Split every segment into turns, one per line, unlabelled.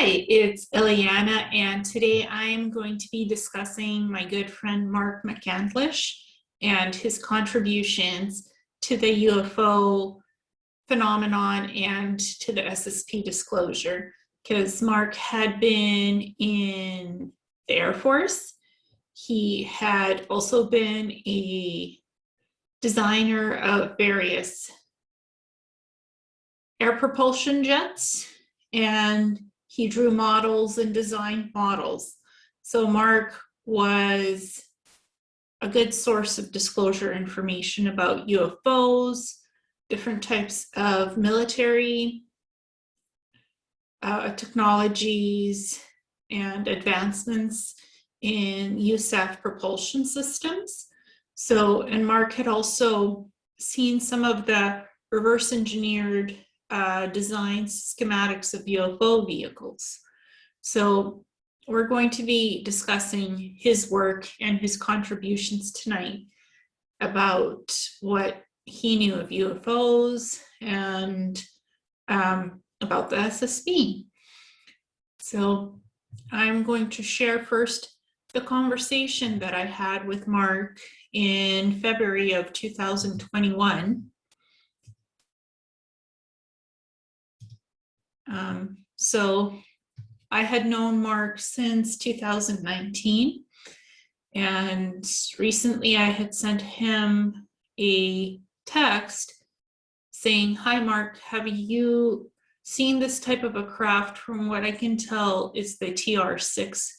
Hi, it's Ileana, and today I'm going to be discussing my good friend Mark McCandlish and his contributions to the UFO phenomenon and to the SSP disclosure, because Mark had been in the Air Force. He had also been a designer of various air propulsion jets, and he drew models and designed models. So Mark was a good source of disclosure information about UFOs, different types of military technologies, and advancements in USAF propulsion systems. So, and Mark had also seen some of the reverse engineered designs, schematics of UFO vehicles. So we're going to be discussing his work and his contributions tonight about what he knew of UFOs and about the SSP. So I'm going to share first the conversation that I had with Mark in February of 2021. So I had known Mark since 2019, and recently I had sent him a text saying, "Hi Mark, have you seen this type of a craft? From what I can tell, it's the TR6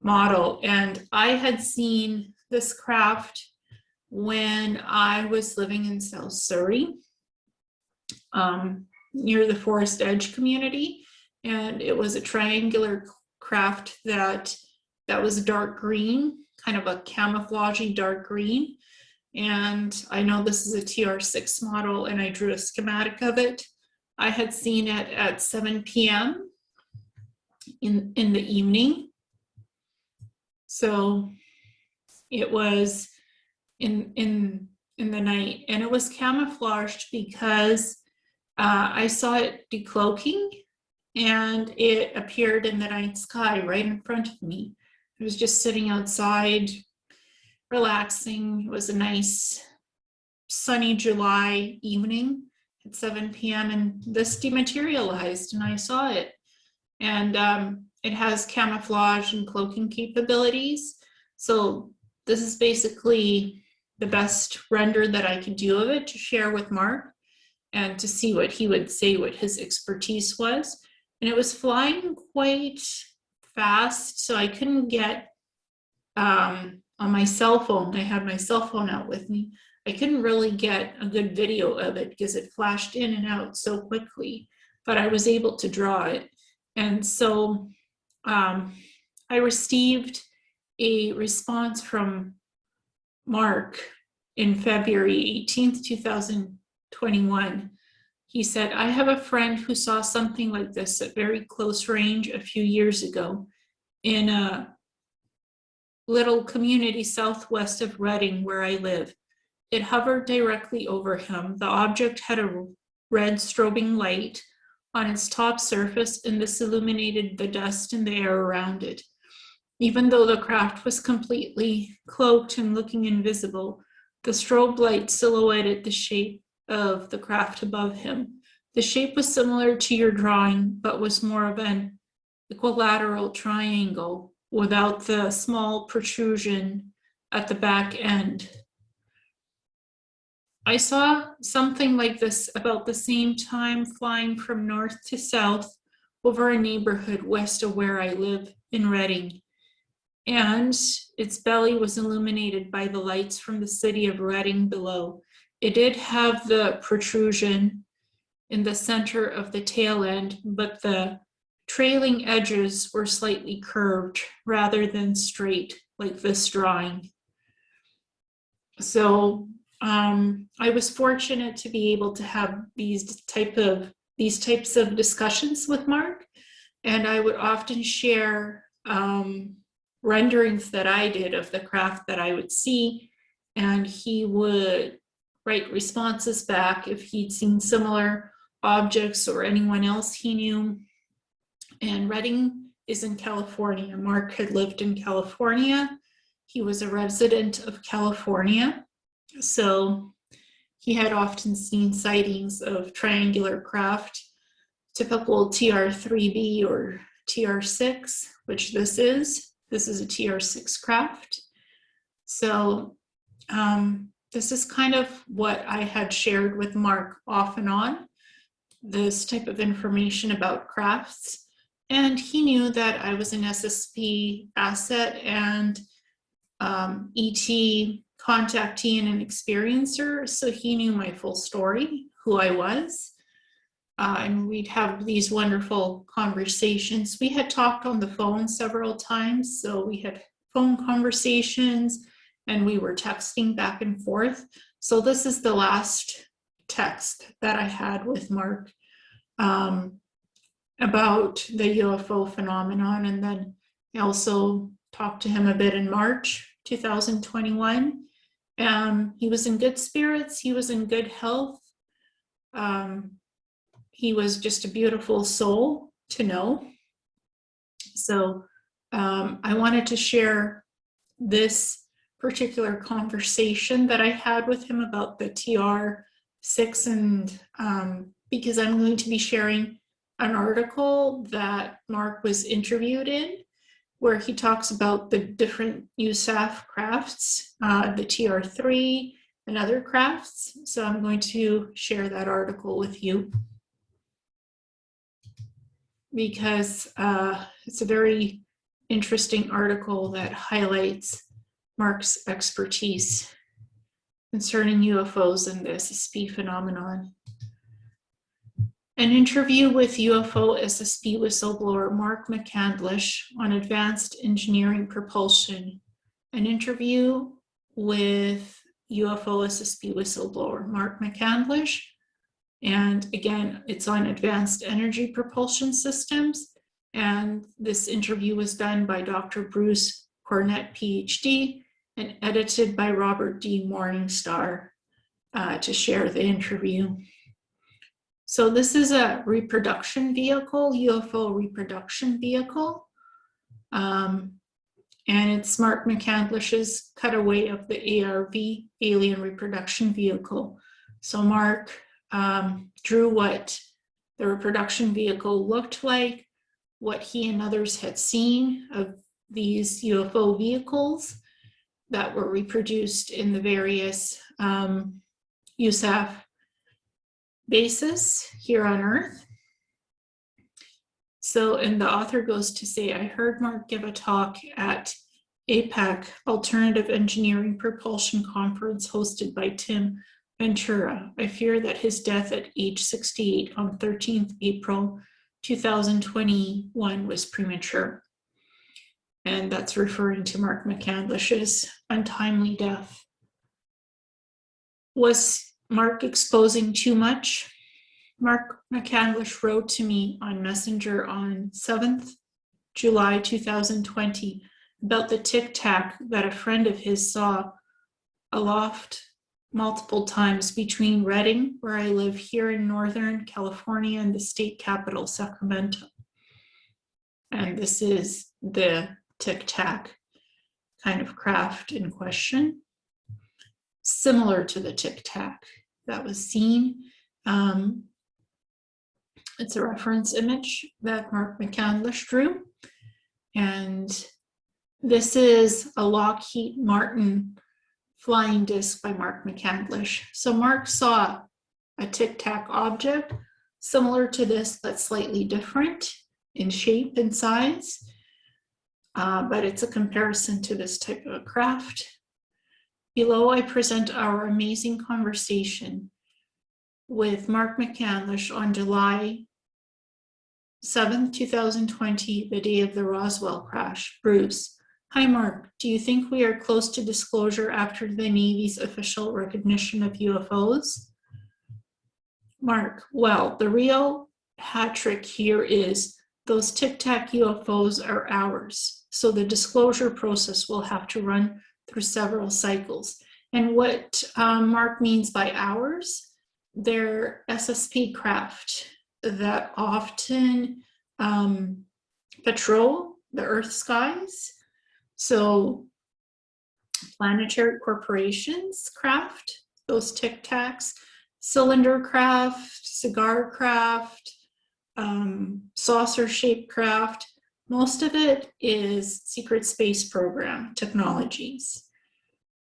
model." And I had seen this craft when I was living in South Surrey, near the Forest Edge community, and it was a triangular craft that was dark green, kind of a camouflagey dark green. And I know this is a TR6 model, and I drew a schematic of it. I had seen it at 7 p.m. in the evening. So it was in the night, and it was camouflaged because I saw it decloaking, and it appeared in the night sky right in front of me. I was just sitting outside, relaxing. It was a nice sunny July evening at 7 p.m. and this dematerialized, and I saw it. And it has camouflage and cloaking capabilities. So this is basically the best render that I could do of it to share with Mark, and to see what he would say, what his expertise was. And it was flying quite fast, so I couldn't get on my cell phone. I had my cell phone out with me. I couldn't really get a good video of it because it flashed in and out so quickly, but I was able to draw it. And so I received a response from Mark in February 18th, 2021. He said, "I have a friend who saw something like this at very close range a few years ago in a little community southwest of Reading where I live. It hovered directly over him. The object had a red strobing light on its top surface, and this illuminated the dust in the air around it. Even though the craft was completely cloaked and looking invisible, the strobe light silhouetted the shape of the craft above him. The shape was similar to your drawing, but was more of an equilateral triangle without the small protrusion at the back end. I saw something like this about the same time flying from north to south over a neighborhood west of where I live in Reading. And its belly was illuminated by the lights from the city of Reading below. It did have the protrusion in the center of the tail end, but the trailing edges were slightly curved rather than straight like this drawing." So I was fortunate to be able to have these types of discussions with Mark, and I would often share renderings that I did of the craft that I would see, and he would write responses back if he'd seen similar objects or anyone else he knew and Redding is in California. Mark had lived in California. He was a resident of California, so he had often seen sightings of triangular craft, typical TR3B or TR6, which this is. This is a TR6 craft. So this is kind of what I had shared with Mark off and on, this type of information about crafts. And he knew that I was an SSP asset and ET contactee and an experiencer. So he knew my full story, who I was. And we'd have these wonderful conversations. We had talked on the phone several times. So we had phone conversations and we were texting back and forth. So this is the last text that I had with Mark about the UFO phenomenon. And then I also talked to him a bit in March 2021. He was in good spirits. He was in good health. He was just a beautiful soul to know. So I wanted to share this particular conversation that I had with him about the TR6, and because I'm going to be sharing an article that Mark was interviewed in, where he talks about the different USAF crafts, the TR3 and other crafts. So I'm going to share that article with you because it's a very interesting article that highlights Mark's expertise concerning UFOs and the SSP phenomenon. An interview with UFO SSP whistleblower Mark McCandlish on advanced engineering propulsion. An interview with UFO SSP whistleblower Mark McCandlish. And again, it's on advanced energy propulsion systems. And this interview was done by Dr. Bruce Cornett, PhD, and edited by Robert D. Morningstar to share the interview. So this is a reproduction vehicle, UFO reproduction vehicle. And it's Mark McCandlish's cutaway of the ARV, alien reproduction vehicle. So Mark drew what the reproduction vehicle looked like, what he and others had seen of these UFO vehicles that were reproduced in the various USAF bases here on Earth. So, and the author goes to say, I heard Mark give a talk at APAC, Alternative Engineering Propulsion Conference hosted by Tim Ventura. I fear that his death at age 68 on 13th April 2021 was premature. And that's referring to Mark McCandlish's untimely death. Was Mark exposing too much? Mark McCandlish wrote to me on Messenger on 7th July 2020 about the tic-tac that a friend of his saw aloft multiple times between Redding, where I live here in Northern California, and the state capital, Sacramento. And this is the tic-tac kind of craft in question, similar to the tic-tac that was seen. It's a reference image that Mark McCandlish drew. And this is a Lockheed Martin flying disc by Mark McCandlish. So Mark saw a tic-tac object similar to this, but slightly different in shape and size. But it's a comparison to this type of a craft. Below, I present our amazing conversation with Mark McCandlish on July 7th, 2020, the day of the Roswell crash. Bruce: Hi, Mark. Do you think we are close to disclosure after the Navy's official recognition of UFOs? Mark: Well, the real hat trick here is those tic-tac UFOs are ours. So the disclosure process will have to run through several cycles. And what Mark means by ours, they're SSP craft that often patrol the Earth skies. So planetary corporations craft, those tic tacs, cylinder craft, cigar craft, saucer shaped craft. Most of it is secret space program technologies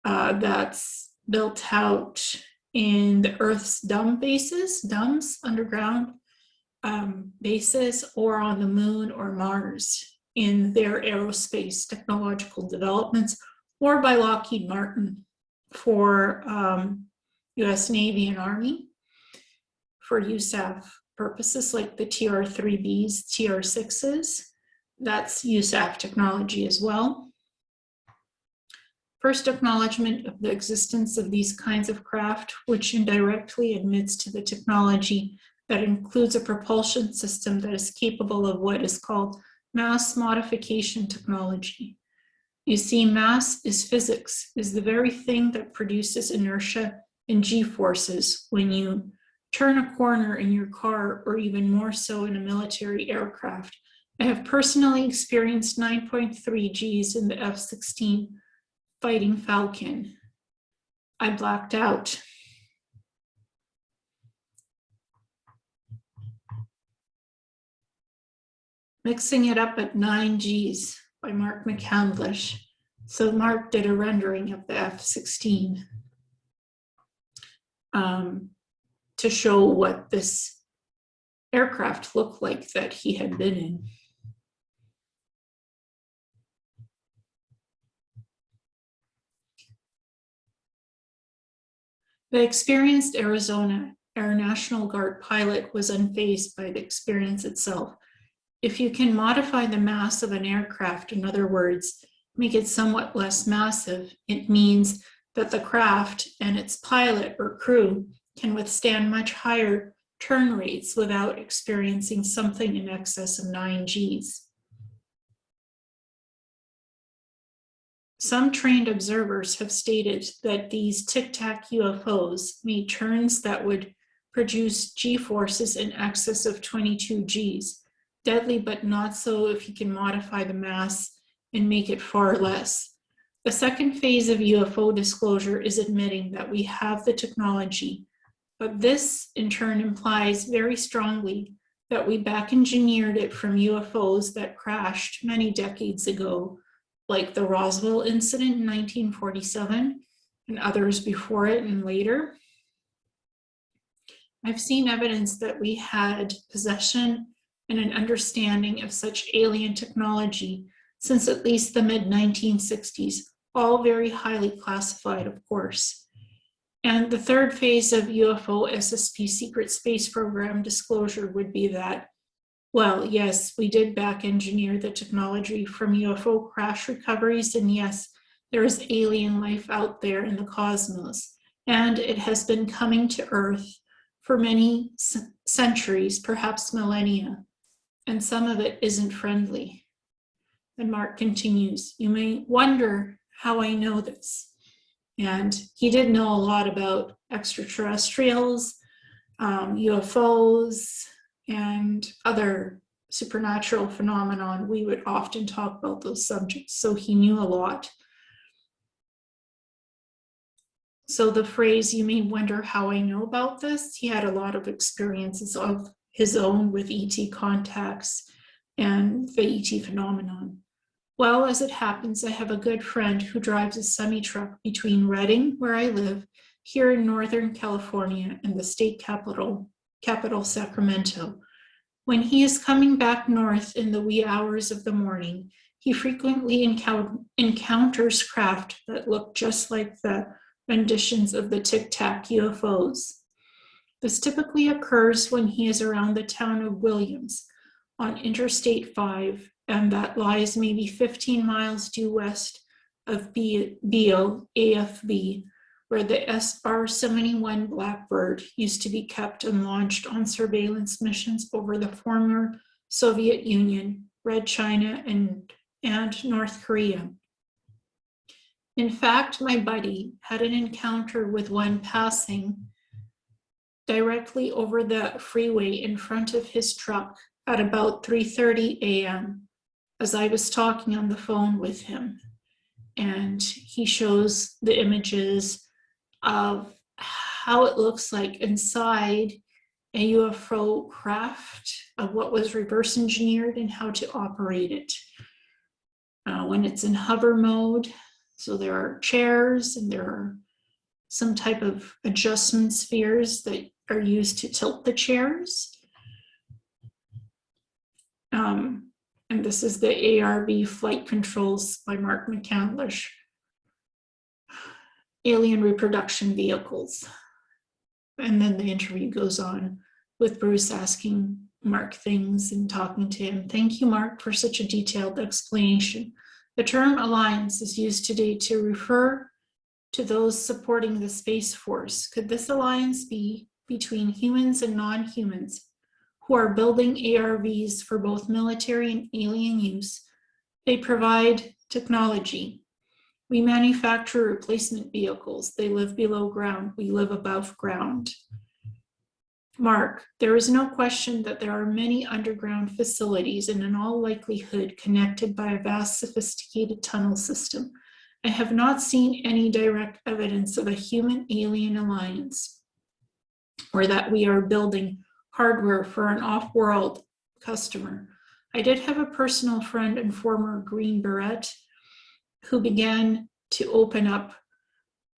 that's built out in the Earth's DUMBs, underground bases, or on the moon or Mars in their aerospace technological developments, or by Lockheed Martin for US Navy and Army for USAF purposes, like the TR-3Bs, TR-6s. That's USAF technology as well. First acknowledgement of the existence of these kinds of craft, which indirectly admits to the technology that includes a propulsion system that is capable of what is called mass modification technology. You see, mass is physics, is the very thing that produces inertia and g-forces when you turn a corner in your car, or even more so in a military aircraft. I have personally experienced 9.3 Gs in the F-16 Fighting Falcon. I blacked out. Mixing It Up at 9 Gs by Mark McCandlish. So Mark did a rendering of the F-16 to show what this aircraft looked like that he had been in. The experienced Arizona Air National Guard pilot was unfazed by the experience itself. If you can modify the mass of an aircraft, in other words, make it somewhat less massive, it means that the craft and its pilot or crew can withstand much higher turn rates without experiencing something in excess of 9 Gs. Some trained observers have stated that these tic-tac UFOs made turns that would produce G-forces in excess of 22 Gs. Deadly, but not so if you can modify the mass and make it far less. The second phase of UFO disclosure is admitting that we have the technology, but this in turn implies very strongly that we back engineered it from UFOs that crashed many decades ago, like the Roswell incident in 1947 and others before it and later. I've seen evidence that we had possession and an understanding of such alien technology since at least the mid-1960s, all very highly classified, of course. And the third phase of UFO SSP secret space program disclosure would be that, well, yes, we did back engineer the technology from UFO crash recoveries, and yes, there is alien life out there in the cosmos, and it has been coming to Earth for many centuries, perhaps millennia, and some of it isn't friendly. And Mark continues, you may wonder how I know this. And he did know a lot about extraterrestrials, UFOs, and other supernatural phenomenon. We would often talk about those subjects, so he knew a lot. So the phrase, you may wonder how I know about this, he had a lot of experiences of his own with ET contacts and the ET phenomenon. Well, as it happens, I have a good friend who drives a semi-truck between Redding, where I live, here in Northern California, and the state capital, Sacramento. When he is coming back north in the wee hours of the morning, he frequently encounters craft that look just like the renditions of the Tic Tac UFOs. This typically occurs when he is around the town of Williams on Interstate 5, and that lies maybe 15 miles due west of Beale, AFB, where the SR-71 Blackbird used to be kept and launched on surveillance missions over the former Soviet Union, Red China, and North Korea. In fact, my buddy had an encounter with one passing directly over the freeway in front of his truck at about 3:30 a.m. as I was talking on the phone with him. And he shows the images of how it looks like inside a UFO craft, of what was reverse engineered and how to operate it. When it's in hover mode, so there are chairs and there are some type of adjustment spheres that are used to tilt the chairs. And this is the ARV flight controls by Mark McCandlish. Alien reproduction vehicles. And then the interview goes on with Bruce asking Mark things and talking to him. Thank you, Mark, for such a detailed explanation. The term alliance is used today to refer to those supporting the Space Force. Could this alliance be between humans and non-humans who are building ARVs for both military and alien use? They provide technology. We manufacture replacement vehicles. They live below ground. We live above ground. Mark, there is no question that there are many underground facilities and in all likelihood connected by a vast sophisticated tunnel system. I have not seen any direct evidence of a human-alien alliance or that we are building hardware for an off-world customer. I did have a personal friend and former Green Beret who began to open up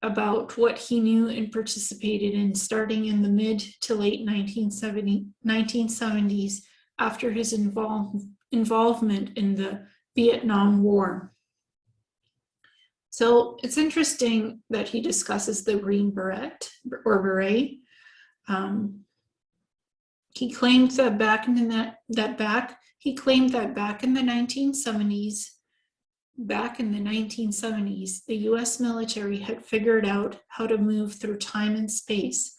about what he knew and participated in starting in the mid to late 1970s after his involvement in the Vietnam War. So it's interesting that he discusses the Green Beret or Beret. He claimed that back in the 1970s, the US military had figured out how to move through time and space,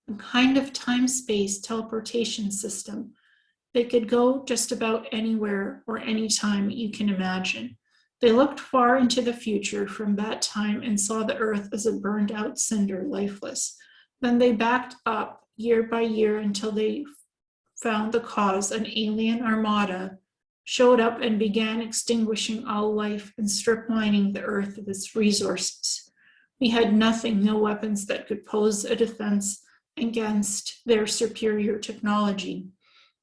a kind of time-space teleportation system. They could go just about anywhere or anytime you can imagine. They looked far into the future from that time and saw the Earth as a burned out cinder, lifeless. Then they backed up year by year until they found the cause. An alien armada showed up and began extinguishing all life and strip mining the Earth of its resources. We had nothing, no weapons that could pose a defense against their superior technology.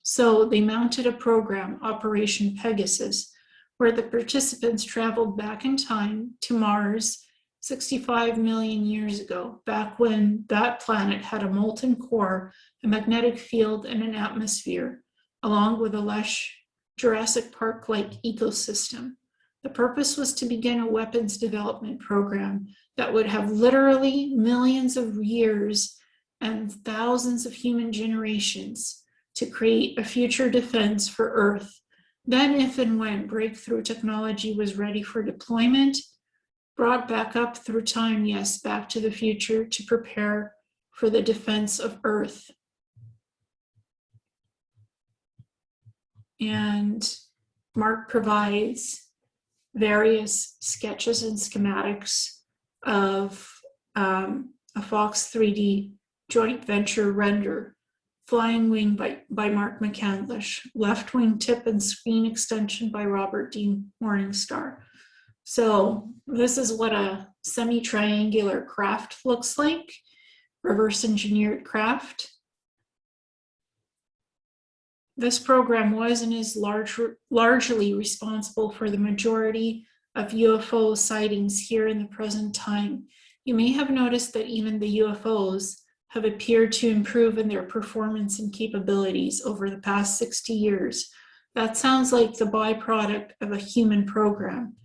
So they mounted a program, Operation Pegasus, where the participants traveled back in time to Mars 65 million years ago, back when that planet had a molten core, a magnetic field, and an atmosphere, along with a lush Jurassic Park-like ecosystem. The purpose was to begin a weapons development program that would have literally millions of years and thousands of human generations to create a future defense for Earth. Then, if and when breakthrough technology was ready for deployment, brought back up through time, yes, back to the future to prepare for the defense of Earth. And Mark provides various sketches and schematics of a Fox 3D joint venture render, Flying Wing by Mark McCandlish, Left Wing Tip and Screen Extension by Robert D. Morningstar. So this is what a semi-triangular craft looks like, reverse engineered craft. This program was and is largely responsible for the majority of UFO sightings here in the present time. You may have noticed that even the UFOs have appeared to improve in their performance and capabilities over the past 60 years. That sounds like the byproduct of a human program.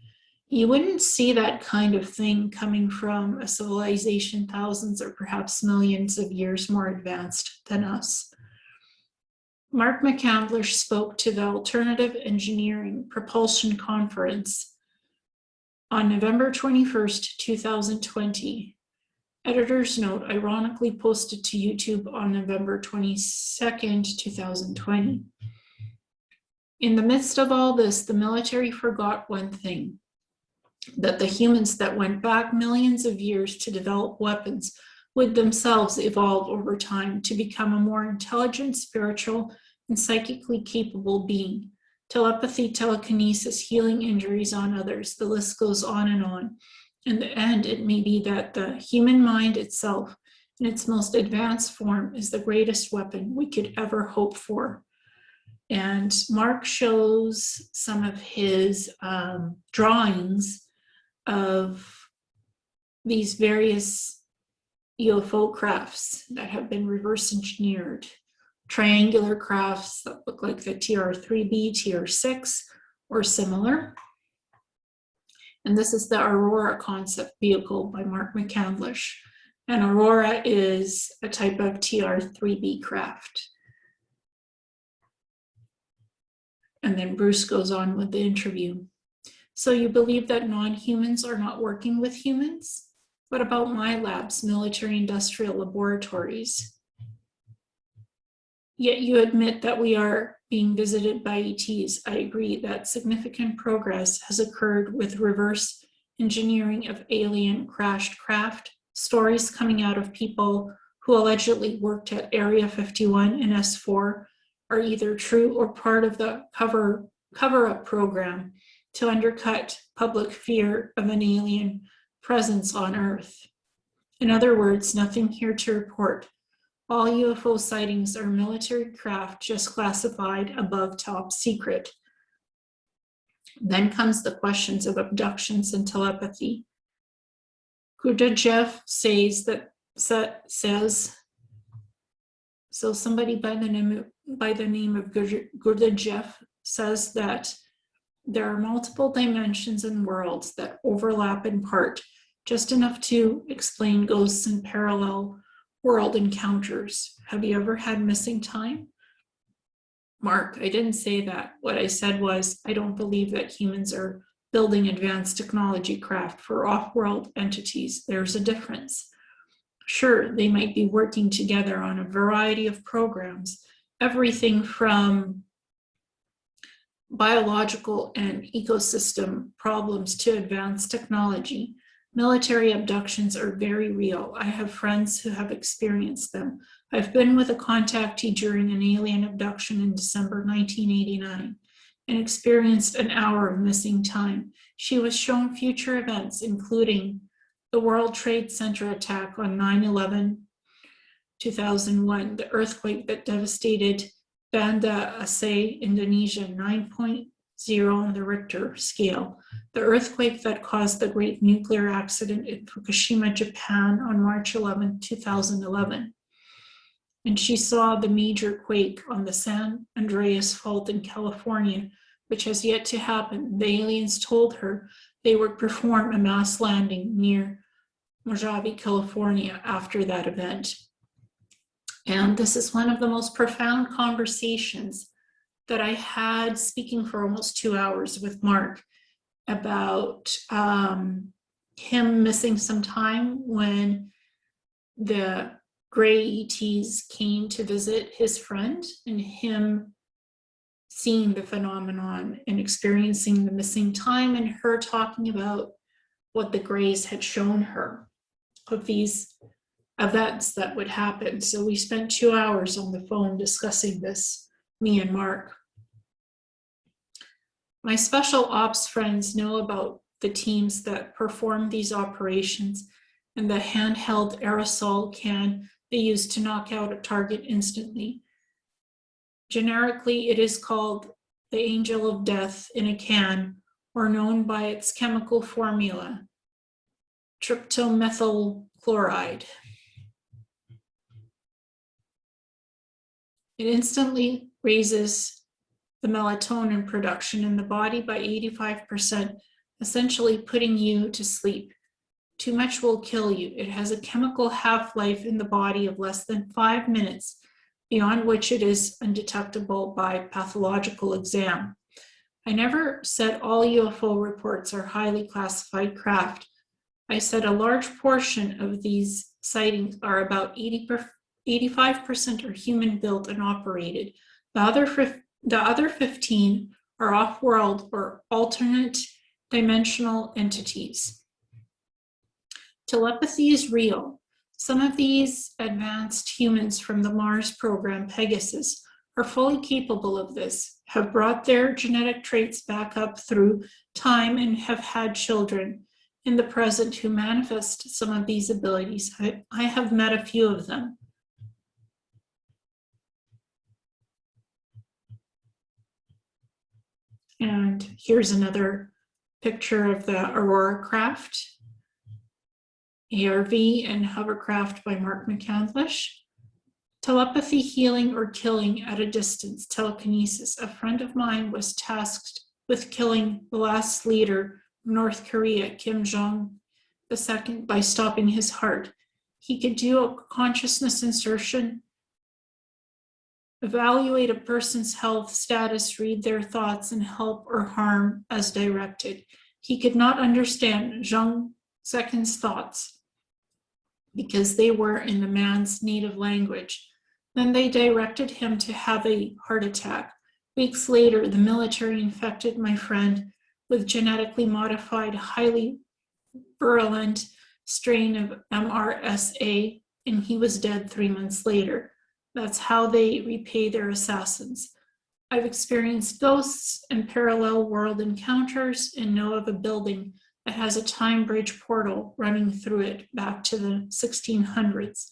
You wouldn't see that kind of thing coming from a civilization thousands or perhaps millions of years more advanced than us. Mark McCandlish spoke to the Alternative Engineering Propulsion Conference on November 21st, 2020. Editor's note, ironically posted to YouTube on November 22nd, 2020. In the midst of all this, the military forgot one thing, that the humans that went back millions of years to develop weapons would themselves evolve over time to become a more intelligent, spiritual, and psychically capable being. telepathy, telekinesis, healing injuries on others. The list goes on and on. In the end, it may be that the human mind itself, in its most advanced form, is the greatest weapon we could ever hope for. And Mark shows some of his drawings of these various UFO crafts that have been reverse engineered. Triangular crafts that look like the TR-3B, TR-6, or similar. And this is the Aurora concept vehicle by Mark McCandlish. And Aurora is a type of TR-3B craft. And then Bruce goes on with the interview. So you believe that non-humans are not working with humans? What about my labs, military industrial laboratories? Yet you admit that we are being visited by ETs. I agree that significant progress has occurred with reverse engineering of alien crashed craft, stories coming out of people who allegedly worked at Area 51 and S4 are either true or part of the cover-up program to undercut public fear of an alien presence on Earth. In other words, nothing here to report. All UFO sightings are military craft just classified above top secret. Then comes the questions of abductions and telepathy. Gurdjieff says, so somebody by the name of Gurdjieff says that there are multiple dimensions and worlds that overlap in part, just enough to explain ghosts and parallel world encounters. Have you ever had missing time? Mark, I didn't say that. What I said was, I don't believe that humans are building advanced technology craft for off-world entities. There's a difference. Sure, they might be working together on a variety of programs, everything from biological and ecosystem problems to advanced technology. Military abductions are very real. I have friends who have experienced them. I've been with a contactee during an alien abduction in December 1989 and experienced an hour of missing time. She was shown future events, including the World Trade Center attack on 9/11/2001, the earthquake that devastated Banda Aceh, Indonesia, 9.0 on the Richter scale, the earthquake that caused the great nuclear accident in Fukushima, Japan on March 11, 2011. And she saw the major quake on the San Andreas Fault in California, which has yet to happen. The aliens told her they would perform a mass landing near Mojave, California after that event. And this is one of the most profound conversations that I had, speaking for almost 2 hours with Mark about him missing some time when the gray ETs came to visit his friend, and him seeing the phenomenon and experiencing the missing time, and her talking about what the grays had shown her of these events that would happen. So we spent 2 hours on the phone discussing this, me and Mark. My special ops friends know about the teams that perform these operations and the handheld aerosol can they use to knock out a target instantly. Generically, it is called the angel of death in a can, or known by its chemical formula, tryptomethyl chloride. It instantly raises the melatonin production in the body by 85%, essentially putting you to sleep. Too much will kill you. It has a chemical half-life in the body of less than 5 minutes, beyond which it is undetectable by pathological exam. I never said all UFO reports are highly classified craft. I said a large portion of these sightings are about 85% are human-built and operated. The other 15 are off-world or alternate dimensional entities. Telepathy is real. Some of these advanced humans from the Mars program, Pegasus, are fully capable of this, have brought their genetic traits back up through time, and have had children in the present who manifest some of these abilities. I have met a few of them. And here's another picture of the Aurora craft, ARV and hovercraft by Mark McCandlish. Telepathy, healing, or killing at a distance, telekinesis. A friend of mine was tasked with killing the last leader of North Korea, Kim Jong-il, by stopping his heart. He could do a consciousness insertion, evaluate a person's health status, read their thoughts, and help or harm as directed. He could not understand Jong Il-'s thoughts because they were in the man's native language. Then they directed him to have a heart attack. Weeks later, the military infected my friend with genetically modified, highly virulent strain of MRSA, and he was dead 3 months later. That's how they repay their assassins. I've experienced ghosts and parallel world encounters and know of a building that has a time bridge portal running through it back to the 1600s.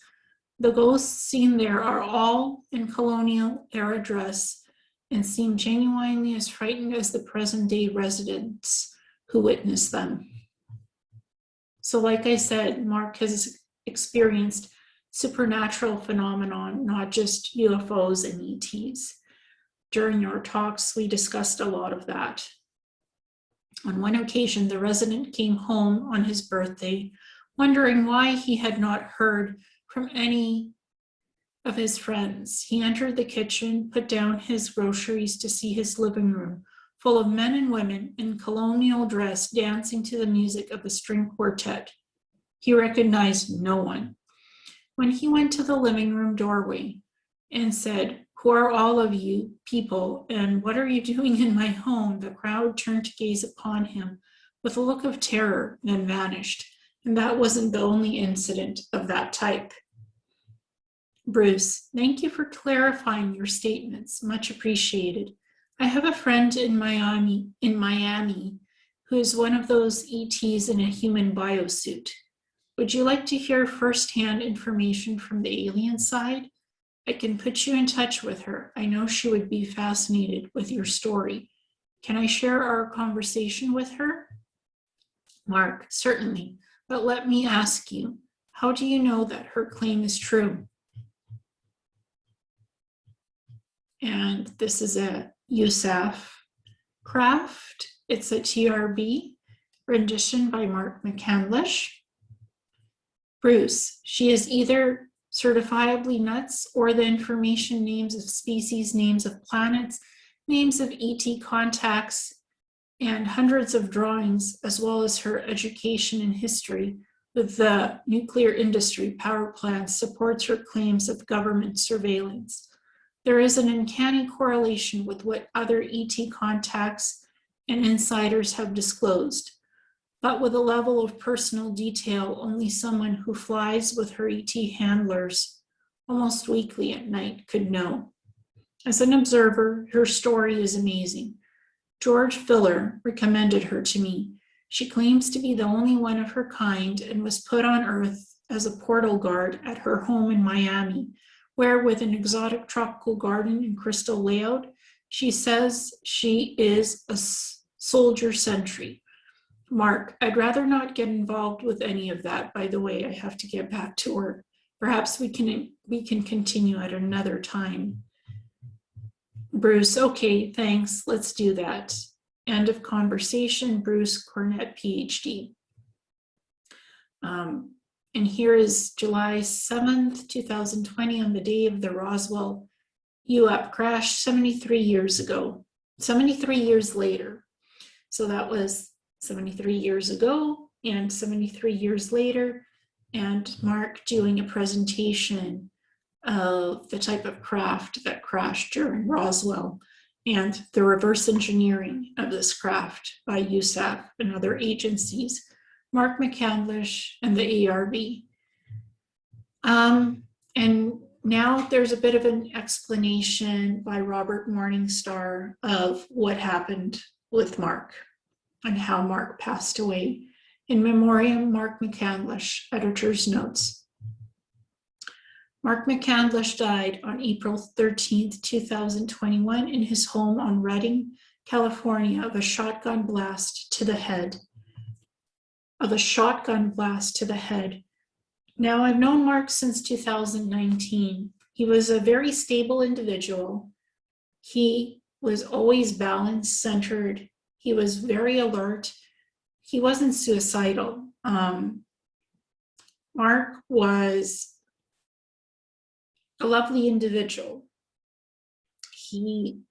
The ghosts seen there are all in colonial era dress and seem genuinely as frightened as the present day residents who witness them. So like I said, Mark has experienced supernatural phenomenon, not just UFOs and ETs. During our talks, we discussed a lot of that. On one occasion, the resident came home on his birthday, wondering why he had not heard from any of his friends. He entered the kitchen, put down his groceries to see his living room, full of men and women in colonial dress dancing to the music of a string quartet. He recognized no one. When he went to the living room doorway and said, "Who are all of you people, and what are you doing in my home?" the crowd turned to gaze upon him with a look of terror, then vanished. And that wasn't the only incident of that type. Bruce, thank you for clarifying your statements. Much appreciated. I have a friend in Miami who is one of those ETs in a human biosuit. Would you like to hear firsthand information from the alien side? I can put you in touch with her. I know she would be fascinated with your story. Can I share our conversation with her? Mark, certainly, but let me ask you, how do you know that her claim is true? And this is a USAF craft. It's a TRB rendition by Mark McCandlish. Bruce, she is either certifiably nuts or the information, names of species, names of planets, names of ET contacts, and hundreds of drawings, as well as her education and history with the nuclear industry, power plants, supports her claims of government surveillance. There is an uncanny correlation with what other ET contacts and insiders have disclosed, but with a level of personal detail only someone who flies with her ET handlers almost weekly at night could know. As an observer, her story is amazing. George Filler recommended her to me. She claims to be the only one of her kind and was put on Earth as a portal guard at her home in Miami, where with an exotic tropical garden and crystal layout, she says she is a soldier sentry. Mark, I'd rather not get involved with any of that. By the way, I have to get back to work. Perhaps we can continue at another time. Bruce, okay, thanks. Let's do that. End of conversation. Bruce Cornett, PhD. And here is July 7th, 2020, on the day of the Roswell UAP crash 73 years ago, 73 years later. So that was 73 years ago and 73 years later, and Mark doing a presentation of the type of craft that crashed during Roswell and the reverse engineering of this craft by USAF and other agencies, Mark McCandlish and the ARB. And Now there's a bit of an explanation by Robert Morningstar of what happened with Mark and how Mark passed away. In memoriam, Mark McCandlish, editor's notes. Mark McCandlish died on April 13th, 2021 in his home on Redding, California, of a shotgun blast to the head. Now, I've known Mark since 2019. He was a very stable individual. He was always balanced, centered. He was very alert. He wasn't suicidal. Mark was a lovely individual. He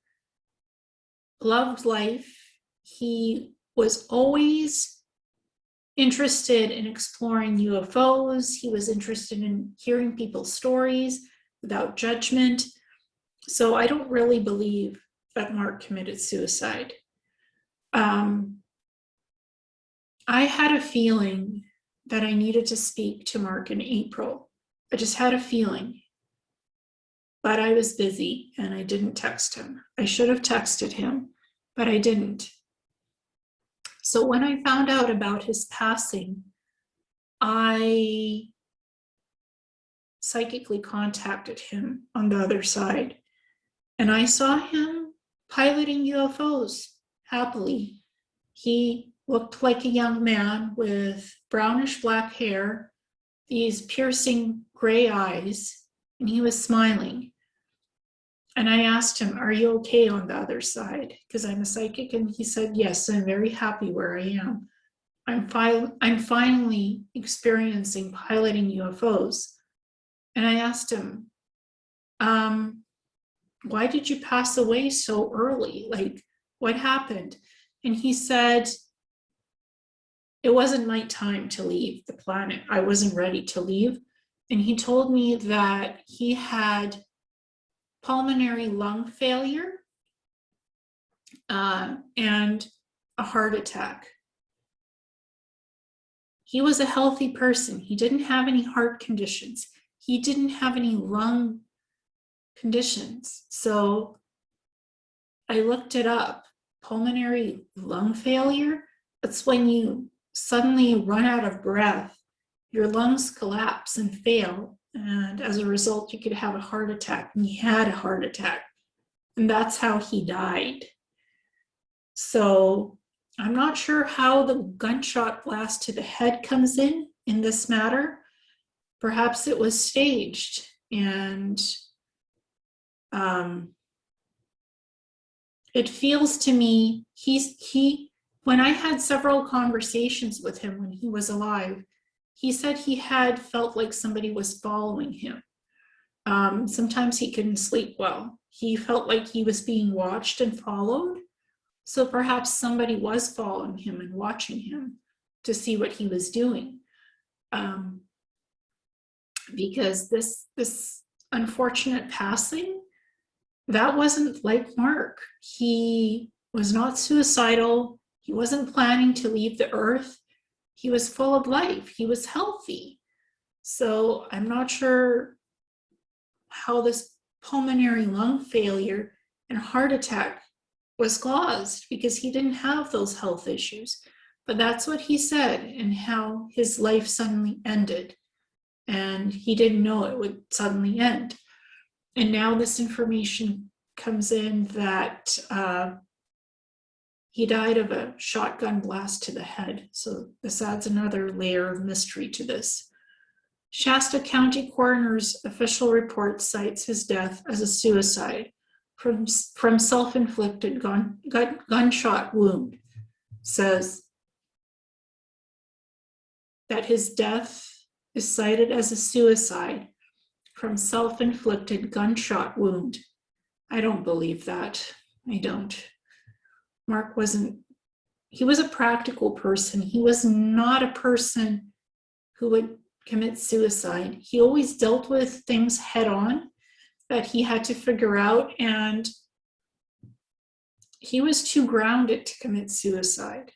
loved life. He was always interested in exploring UFOs. He was interested in hearing people's stories without judgment. So I don't really believe that Mark committed suicide. I had a feeling that I needed to speak to Mark in April. I just had a feeling. But I was busy and I didn't text him. I should have texted him, but I didn't. So when I found out about his passing, I psychically contacted him on the other side, and I saw him piloting UFOs happily. He looked like a young man with brownish black hair, these piercing gray eyes, and he was smiling. And I asked him, "Are you okay on the other side?" Because I'm a psychic. And he said, "Yes, I'm very happy where I am. I'm finally experiencing piloting UFOs." And I asked him, "Why did you pass away so early? Like, what happened?" And he said, "It wasn't my time to leave the planet. I wasn't ready to leave." And he told me that he had pulmonary lung failure and a heart attack. He was a healthy person. He didn't have any heart conditions. He didn't have any lung conditions. So I looked it up. Pulmonary lung failure, that's when you suddenly run out of breath, your lungs collapse and fail, and as a result, you could have a heart attack. And he had a heart attack, and that's how he died. So I'm not sure how the gunshot blast to the head comes in this matter. Perhaps it was staged, and it feels to me, when I had several conversations with him when he was alive, he said he had felt like somebody was following him. Sometimes he couldn't sleep well. He felt like he was being watched and followed. So perhaps somebody was following him and watching him to see what he was doing. Because this unfortunate passing, that wasn't like Mark. He was not suicidal. He wasn't planning to leave the earth. He was full of life. He was healthy. So I'm not sure how this pulmonary lung failure and heart attack was caused, because he didn't have those health issues. But that's what he said, and how his life suddenly ended. And he didn't know it would suddenly end. And now this information comes in that he died of a shotgun blast to the head. So this adds another layer of mystery to this. Shasta County Coroner's official report cites his death as a suicide from self-inflicted gunshot wound. Says that his death is cited as a suicide from self-inflicted gunshot wound. I don't believe that. I don't. Mark he was a practical person. He was not a person who would commit suicide. He always dealt with things head on that he had to figure out, and he was too grounded to commit suicide.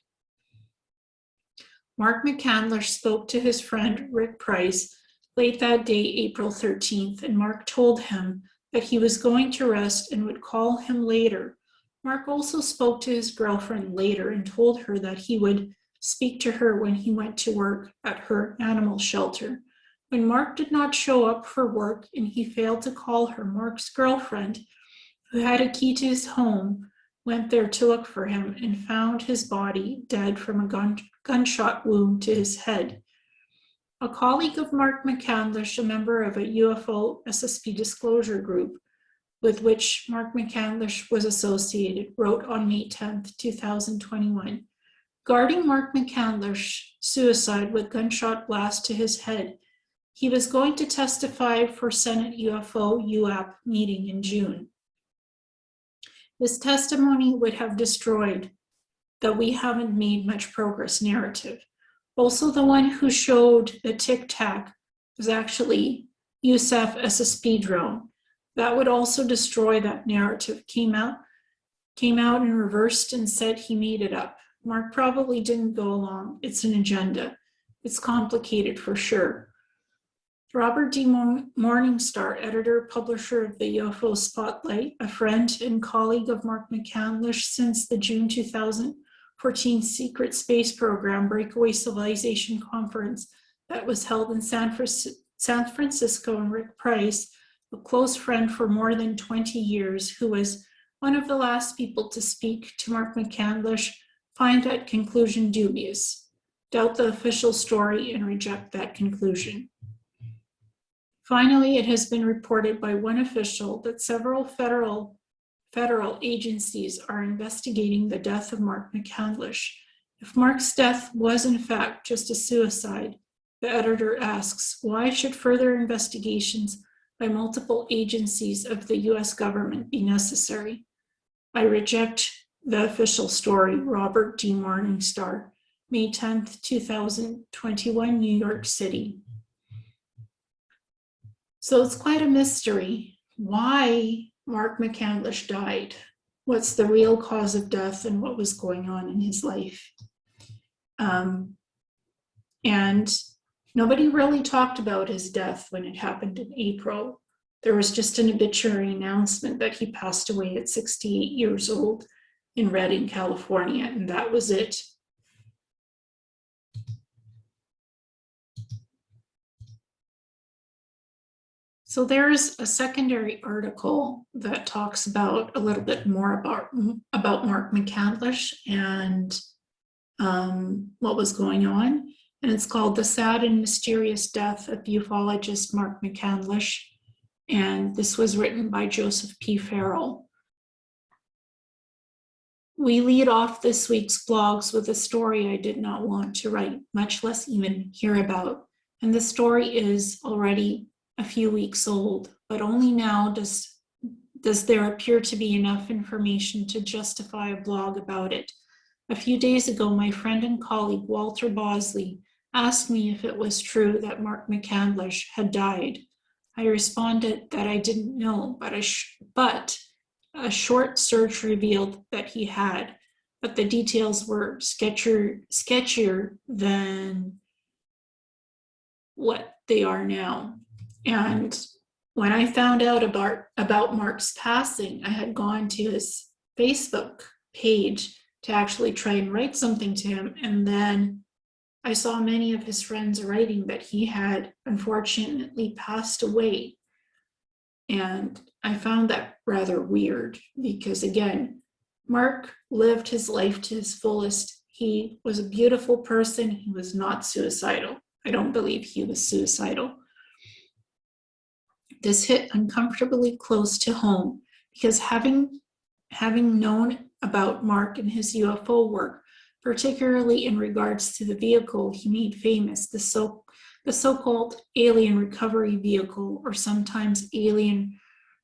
Mark McCandlish spoke to his friend Rick Price late that day, April 13th, and Mark told him that he was going to rest and would call him later. Mark also spoke to his girlfriend later and told her that he would speak to her when he went to work at her animal shelter. When Mark did not show up for work and he failed to call her, Mark's girlfriend, who had a key to his home, went there to look for him and found his body dead from a gunshot wound to his head. A colleague of Mark McCandlish, a member of a UFO SSP disclosure group with which Mark McCandlish was associated, wrote on May 10th, 2021, regarding Mark McCandlish's suicide with gunshot blast to his head. He was going to testify for Senate UFO UAP meeting in June. This testimony would have destroyed the "we haven't made much progress" narrative. Also, the one who showed the Tic Tac was actually UFO SSP drone. That would also destroy that narrative. Came out and reversed and said he made it up. Mark probably didn't go along. It's an agenda. It's complicated for sure. Robert D. Morningstar, editor, publisher of the UFO Spotlight, a friend and colleague of Mark McCandlish since the June 2014 secret space program Breakaway Civilization Conference that was held in San Francisco, and Rick Price, a close friend for more than 20 years, who was one of the last people to speak to Mark McCandlish, find that conclusion dubious, doubt the official story, and reject that conclusion. Finally, it has been reported by one official that several federal agencies are investigating the death of Mark McCandlish. If Mark's death was in fact just a suicide, the editor asks, why should further investigations by multiple agencies of the US government be necessary? I reject the official story. Robert D. Morningstar, May 10th, 2021, New York City. So it's quite a mystery why Mark McCandlish died. What's the real cause of death and what was going on in his life? And nobody really talked about his death when it happened in April. There was just an obituary announcement that he passed away at 68 years old in Redding, California, and that was it. So there's a secondary article that talks about a little bit more about Mark McCandlish and what was going on. And it's called The Sad and Mysterious Death of Ufologist Mark McCandlish. And this was written by Joseph P. Farrell. We lead off this week's blogs with a story I did not want to write, much less even hear about. And the story is already a few weeks old, but only now does there appear to be enough information to justify a blog about it. A few days ago, my friend and colleague Walter Bosley asked me if it was true that Mark McCandlish had died. I responded that I didn't know, but a short search revealed that he had, but the details were sketchier than what they are now. And when I found out about Mark's passing, I had gone to his Facebook page to actually try and write something to him. And then I saw many of his friends writing that he had unfortunately passed away. And I found that rather weird because, again, Mark lived his life to his fullest. He was a beautiful person. He was not suicidal. I don't believe he was suicidal. This hit uncomfortably close to home because having known about Mark and his UFO work, particularly in regards to the vehicle he made famous, the so-called alien recovery vehicle, or sometimes alien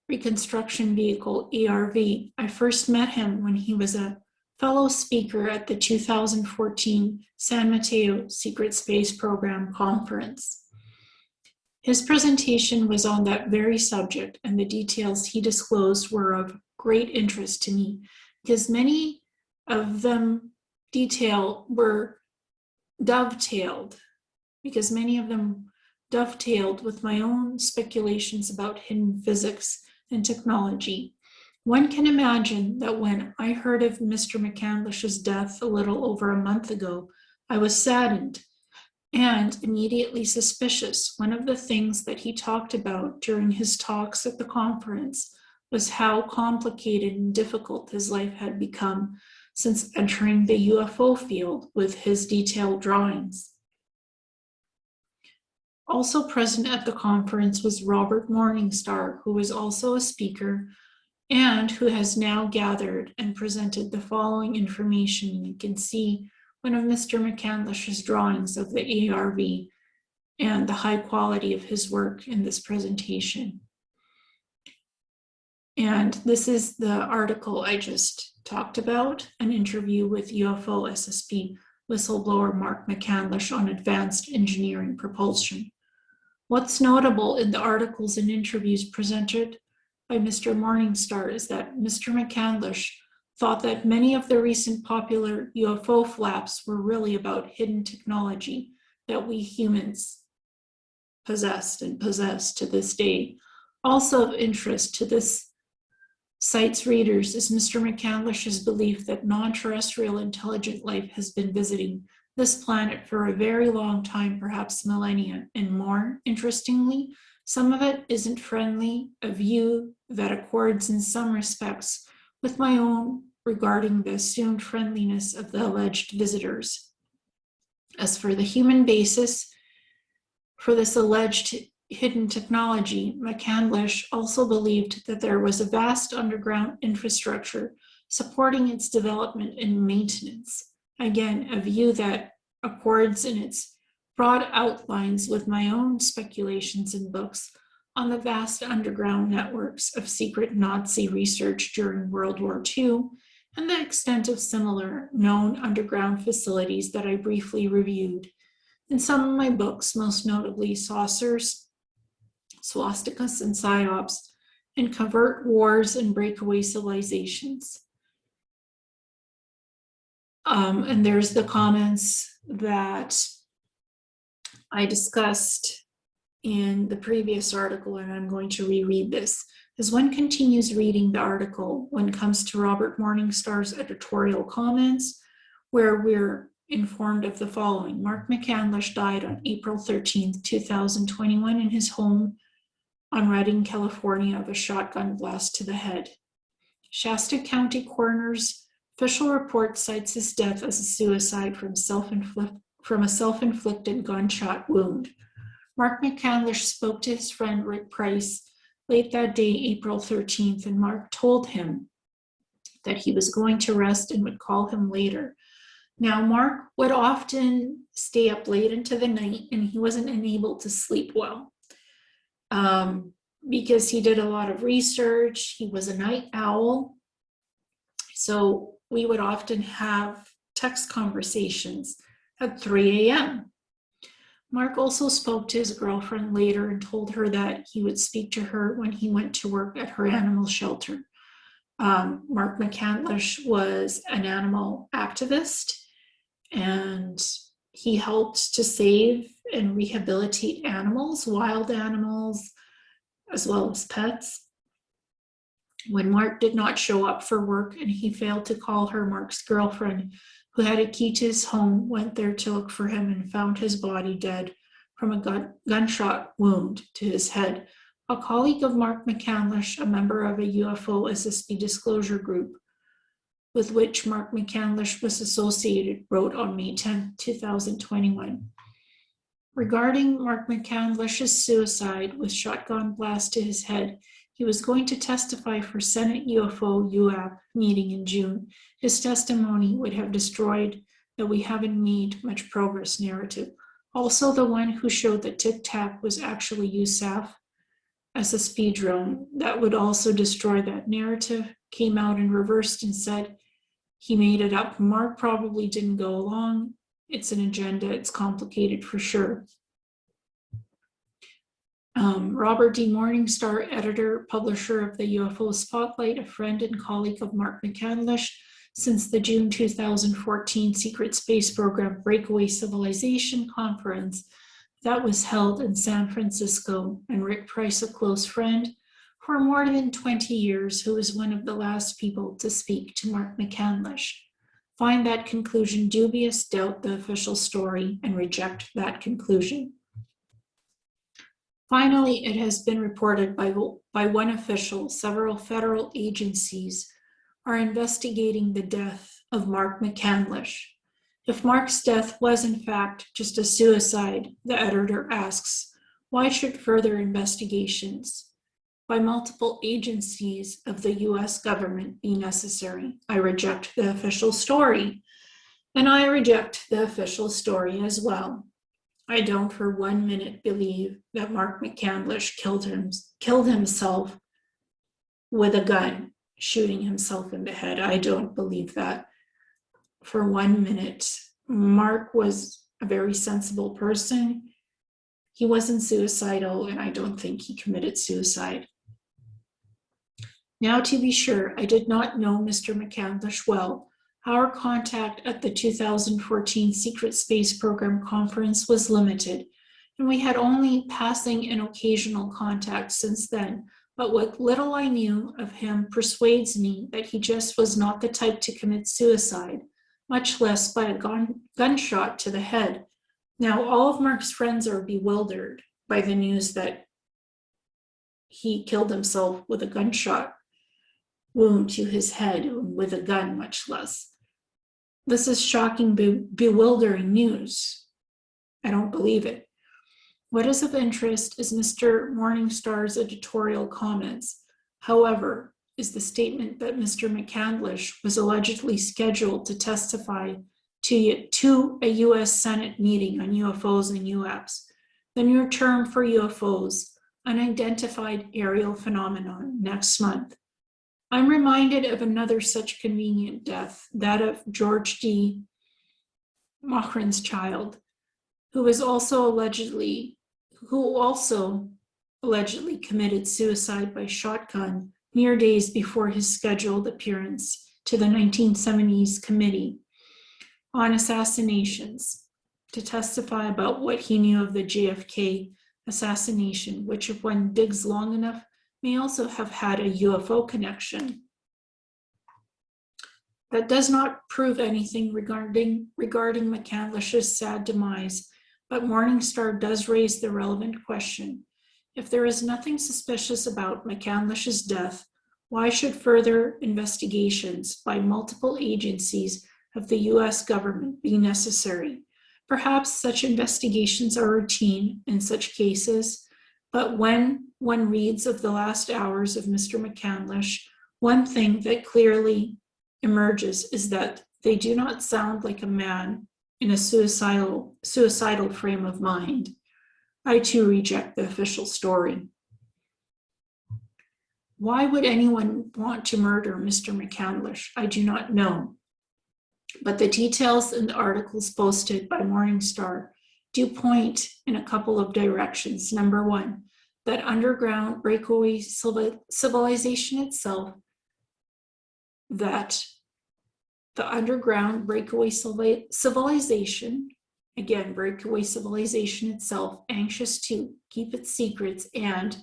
reconstruction vehicle, ARV. I first met him when he was a fellow speaker at the 2014 San Mateo Secret Space Program Conference. His presentation was on that very subject, and the details he disclosed were of great interest to me because many of them were dovetailed, because many of them dovetailed with my own speculations about hidden physics and technology. One can imagine that when I heard of Mr. McCandlish's death a little over a month ago, I was saddened and immediately suspicious. One of the things that he talked about during his talks at the conference was how complicated and difficult his life had become since entering the UFO field with his detailed drawings. Also present at the conference was Robert Morningstar, who was also a speaker and who has now gathered and presented the following information. You can see one of Mr. McCandlish's drawings of the ARV and the high quality of his work in this presentation. And this is the article I just talked about, an interview with UFO SSP whistleblower Mark McCandlish on advanced engineering propulsion. What's notable in the articles and interviews presented by Mr. Morningstar is that Mr. McCandlish thought that many of the recent popular UFO flaps were really about hidden technology that we humans possessed and possess to this day. Also of interest to this site's readers is Mr. McCandlish's belief that non-terrestrial intelligent life has been visiting this planet for a very long time, perhaps millennia, and more interestingly, some of it isn't friendly, a view that accords in some respects with my own regarding the assumed friendliness of the alleged visitors. As for the human basis for this alleged hidden technology, McCandlish also believed that there was a vast underground infrastructure supporting its development and maintenance. Again, a view that accords in its broad outlines with my own speculations in books on the vast underground networks of secret Nazi research during World War II and the extent of similar known underground facilities that I briefly reviewed in some of my books, most notably Saucers, Swastikas and Psyops, and Covert Wars and Breakaway Civilizations. And there's the comments that I discussed in the previous article, and I'm going to reread this. As one continues reading the article, one comes to Robert Morningstar's editorial comments, where we're informed of the following. Mark McCandlish died on April 13th, 2021 in his home on Redding, California, of a shotgun blast to the head. Shasta County Coroner's official report cites his death as a suicide from a self-inflicted gunshot wound. Mark McCandlish spoke to his friend Rick Price late that day, April 13th, and Mark told him that he was going to rest and would call him later. Now, Mark would often stay up late into the night, and he wasn't enabled to sleep well because he did a lot of research. He was a night owl. So we would often have text conversations at 3 a.m. Mark also spoke to his girlfriend later and told her that he would speak to her when he went to work at her animal shelter. Mark McCandlish was an animal activist, and he helped to save and rehabilitate animals, wild animals, as well as pets. When Mark did not show up for work and he failed to call her, Mark's girlfriend, who had a key to his home, went there to look for him and found his body dead from a gunshot wound to his head. A colleague of Mark McCandlish, a member of a UFO SSP disclosure group with which Mark McCandlish was associated, wrote on May 10, 2021. Regarding Mark McCandlish's suicide with shotgun blast to his head, he was going to testify for Senate UFO UAP meeting in June. His testimony would have destroyed the "we haven't made much progress" narrative. Also, the one who showed that Tic Tac was actually USAF SSP drone that would also destroy that narrative came out and reversed and said he made it up. Mark probably didn't go along. It's an agenda. It's complicated for sure. Robert D. Morningstar, editor, publisher of the UFO Spotlight, a friend and colleague of Mark McCandlish since the June 2014 Secret Space Program Breakaway Civilization Conference, that was held in San Francisco, and Rick Price, a close friend for more than 20 years, who was one of the last people to speak to Mark McCandlish, find that conclusion dubious, doubt the official story, and reject that conclusion. Finally, it has been reported by one official, several federal agencies are investigating the death of Mark McCandlish. If Mark's death was in fact just a suicide, the editor asks, why should further investigations by multiple agencies of the US government be necessary? I reject the official story, and I reject the official story as well. I don't for 1 minute believe that Mark McCandlish killed himself with a gun, shooting himself in the head. I don't believe that for 1 minute. Mark was a very sensible person. He wasn't suicidal, and I don't think he committed suicide. Now, to be sure, I did not know Mr. McCandlish well. Our contact at the 2014 Secret Space Program conference was limited, and we had only passing and occasional contact since then. But what little I knew of him persuades me that he just was not the type to commit suicide, much less by a gunshot to the head. Now, all of Mark's friends are bewildered by the news that he killed himself with a gunshot wound to his head with a gun, much less. This is shocking, bewildering news. I don't believe it. What is of interest is Mr. Morningstar's editorial comments. However, is the statement that Mr. McCandlish was allegedly scheduled to testify to a U.S. Senate meeting on UFOs and UAPs, the new term for UFOs, unidentified aerial phenomenon, next month. I'm reminded of another such convenient death, that of George D. Mochran's child, who also allegedly committed suicide by shotgun mere days before his scheduled appearance to the 1970s Committee on Assassinations to testify about what he knew of the JFK assassination, which, if one digs long enough, may also have had a UFO connection. That does not prove anything regarding McCandlish's sad demise, but Morningstar does raise the relevant question. If there is nothing suspicious about McCandlish's death, why should further investigations by multiple agencies of the US government be necessary? Perhaps such investigations are routine in such cases, but when one reads of the last hours of Mr. McCandlish, one thing that clearly emerges is that they do not sound like a man in a suicidal frame of mind. I too reject the official story. Why would anyone want to murder Mr. McCandlish? I do not know. But the details in the articles posted by Morningstar do point in a couple of directions. Number one, that underground breakaway civilization itself, that the underground breakaway civilization, again, breakaway civilization itself, anxious to keep its secrets, and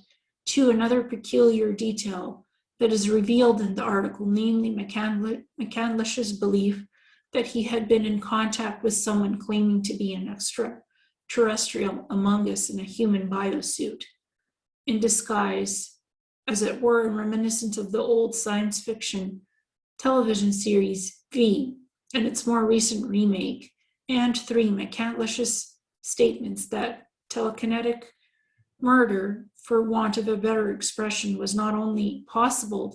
to another peculiar detail that is revealed in the article, namely McCandlish's belief that he had been in contact with someone claiming to be an extraterrestrial among us in a human biosuit, in disguise, as it were, and reminiscent of the old science fiction television series V and its more recent remake, and 3, McCandlish's statements that telekinetic murder, for want of a better expression, was not only possible,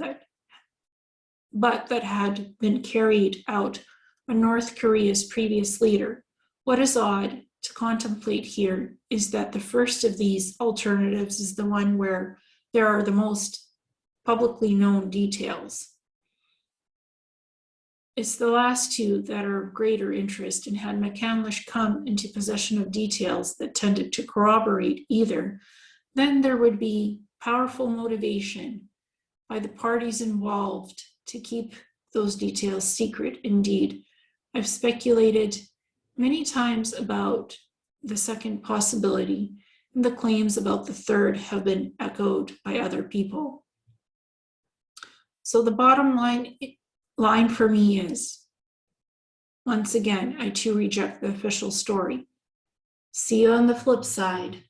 but that had been carried out by North Korea's previous leader. What is odd to contemplate here is that the first of these alternatives is the one where there are the most publicly known details. It's the last two that are of greater interest, and had McCandlish come into possession of details that tended to corroborate either, then there would be powerful motivation by the parties involved to keep those details secret. Indeed, I've speculated many times about the second possibility, and the claims about the third have been echoed by other people. So the bottom line for me is, once again, I too reject the official story. See you on the flip side.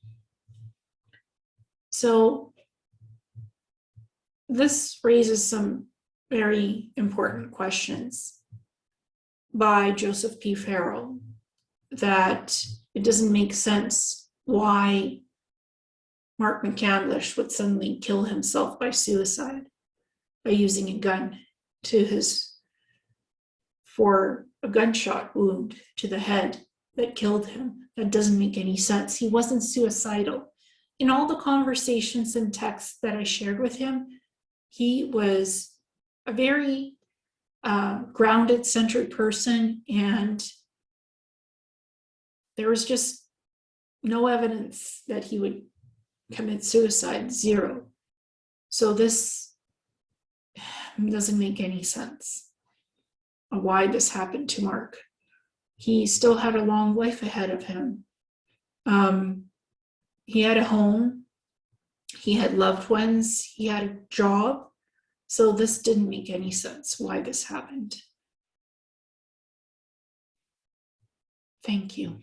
So this raises some very important questions by Joseph P. Farrell, that it doesn't make sense why Mark McCandlish would suddenly kill himself by suicide by using a gun for a gunshot wound to the head that killed him. That doesn't make any sense. He wasn't suicidal. In all the conversations and texts that I shared with him, he was a very grounded, centered person, and there was just no evidence that he would commit suicide, zero. So this doesn't make any sense of why this happened to Mark. He still had a long life ahead of him. He had a home, he had loved ones, he had a job. So this didn't make any sense why this happened. Thank you.